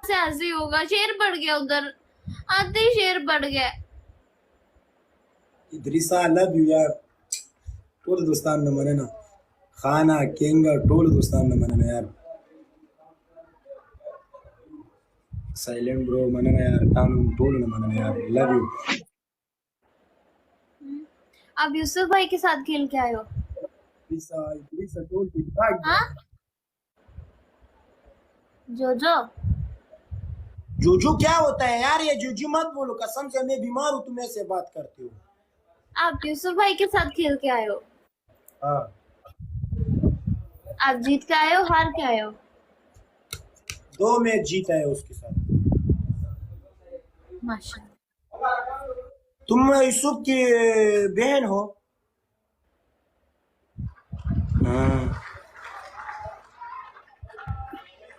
से ऐसे ही होगा, शेर बढ़ गया उधर, आते ही शेर बढ़ गया। इदरिसा लव यू यार, टोल दोस्तान न मने ना, खाना केंगा टोल दोस्तान न मने ना यार, साइलेंट ब्रो मने ना यार, तानु टोल न मने ना यार, लव यू। आप यूसुफ भाई के साथ खेल के आए हो? इदरिसा टोल ठीक ठाक। हाँ जोजो जूजू क्या होता है यार, ये जूजू मत बोलो, कसम से मैं बीमार हूँ, तुम ऐसे बात करते हो। आप यूसुफ भाई के साथ खेल के आए हो? हाँ, आप जीत के आए हो हार के आए हो? 2 मैच जीता है उसके साथ। माशाल्लाह। तुम यूसुफ की बहन हो? हाँ,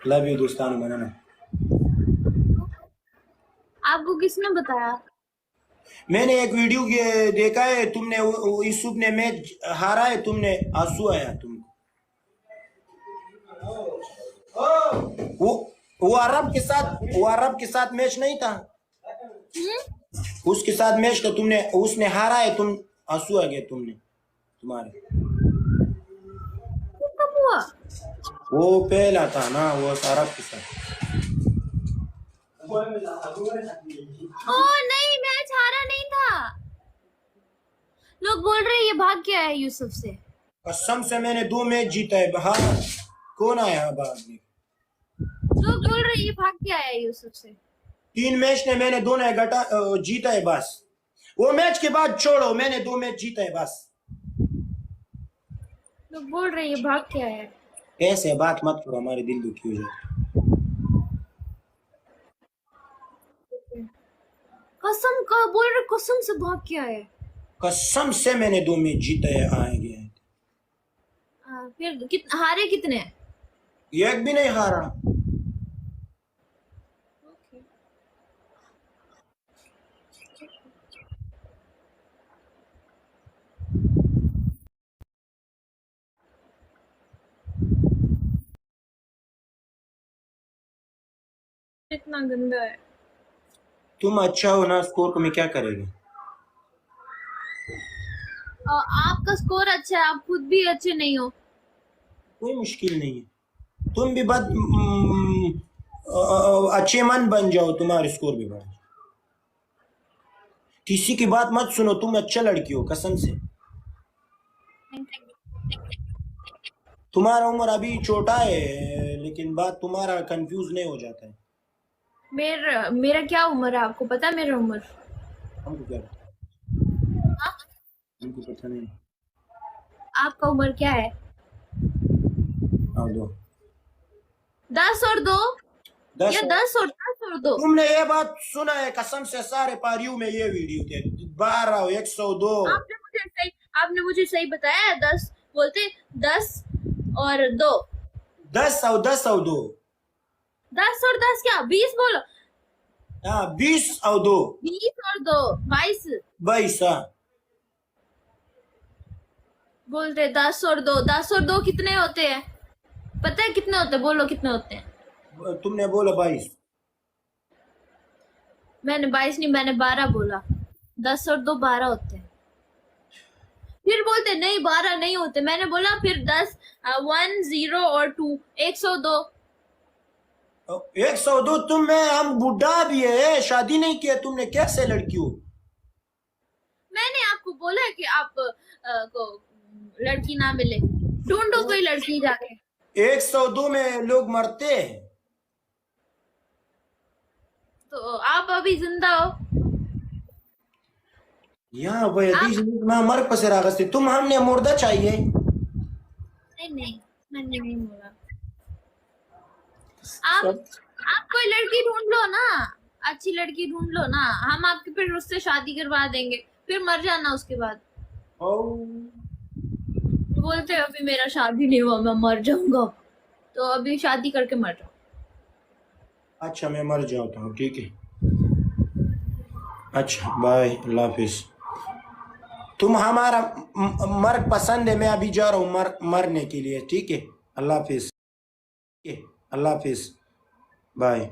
लव यू दोस्तान बनाना। आपको किसने बताया? मैंने एक वीडियो देखा है, तुमने यूसुफ ने मैच हारा है, तुमने आंसू आया तुमको। वो अरब के साथ मैच नहीं था, उसके साथ मैच था, तुमने उसने हारा है, तुम आंसू आ गए तुम्हारे। कब हुआ? वो पहला था ना, वो अरब के साथ। ओ नहीं, मैच हारा नहीं था। लोग बोल रहे हैं ये भाग गया है यूसुफ से। कसम से मैंने 2 मैच जीता है। हाँ, कौन आया बाद में? लोग बोल रहे हैं ये भाग गया है यूसुफ से। 3 मैच ने मैंने दोनों जीता है बस। वो मैच के बाद छोड़ो, मैंने 2 मैच जीता है बस। लोग बोल रहे हैं ये भाग गया है। ऐसे बात मत करो, हमारे दिल दुखी हो जाए। कसम का बोल रहे, कसम से भाग गया है। कसम से मैंने 2 मैच जीता है, आएंगे। फिर हारे कितने? एक भी नहीं हारा। इतना गंदा है। तुम अच्छा हो ना, स्कोर को मैं क्या करेगा? आपका स्कोर अच्छा है, आप खुद भी अच्छे नहीं हो। कोई मुश्किल नहीं है, तुम भी अच्छे मन बन जाओ, तुम्हारे स्कोर भी बढ़े। किसी की बात मत सुनो, तुम अच्छा लड़की हो कसम से। तुम्हारा उम्र अभी छोटा है, लेकिन बात तुम्हारा कंफ्यूज नहीं हो जाता है। मेरा क्या उम्र है आपको पता है? मेरा उम्र हमको क्या पता? हमको पता नहीं। आपका उम्र क्या है? हाँ, 2 10 और 2 10 या 10 और 2? तुमने ये बात सुना है? कसम से सारे पारियों में ये वीडियो थे, 12 102। आपने मुझे सही बताया। 10 बोलते, 10 और 2। 10 और 10 और 2। 10 और 10 क्या? 20 बोलो। हाँ, 20 और 2। 20 और 2 22। 22। हाँ, बोलते 10 और 2। 10 और 2 कितने होते हैं? पता है कितने होते हैं? बोलो कितने होते हैं? तुमने बोला 22। मैंने 22 नहीं, मैंने 12 बोला। 10 और 2 12 होते हैं। फिर बोलते नहीं 12 नहीं होते। मैंने बोला फिर 10 1 0 और 2 102। 102 तुम में हम बुढ़ा भी है, शादी नहीं किया तुमने, कैसे लड़की हो? मैंने आपको बोला है कि आप को लड़की ना मिले, ढूंढो कोई लड़की जाके। 102 में लोग मरते हैं। तो आप अभी जिंदा हो। यहाँ मर पसे तुम, हमने मुर्दा चाहिए। नहीं मैंने नहीं बोला। आप कोई लड़की ढूंढ लो ना, अच्छी लड़की ढूंढ लो ना, हम आपके फिर उससे शादी करवा देंगे, फिर मर जाना उसके बाद। बोलते अभी मेरा शादी नहीं हुआ, मैं मर जाऊंगा, तो अभी शादी करके मर जाओ। अच्छा, मैं मर जाता हूँ, ठीक है। अच्छा, बाय, अल्लाह हाफिज। तुम हमारा मर्ग पसंद है, मैं अभी जा रहा हूँ मरने के लिए, ठीक है। अल्लाह हाफिज। अल्लाह हाफिज। बाय।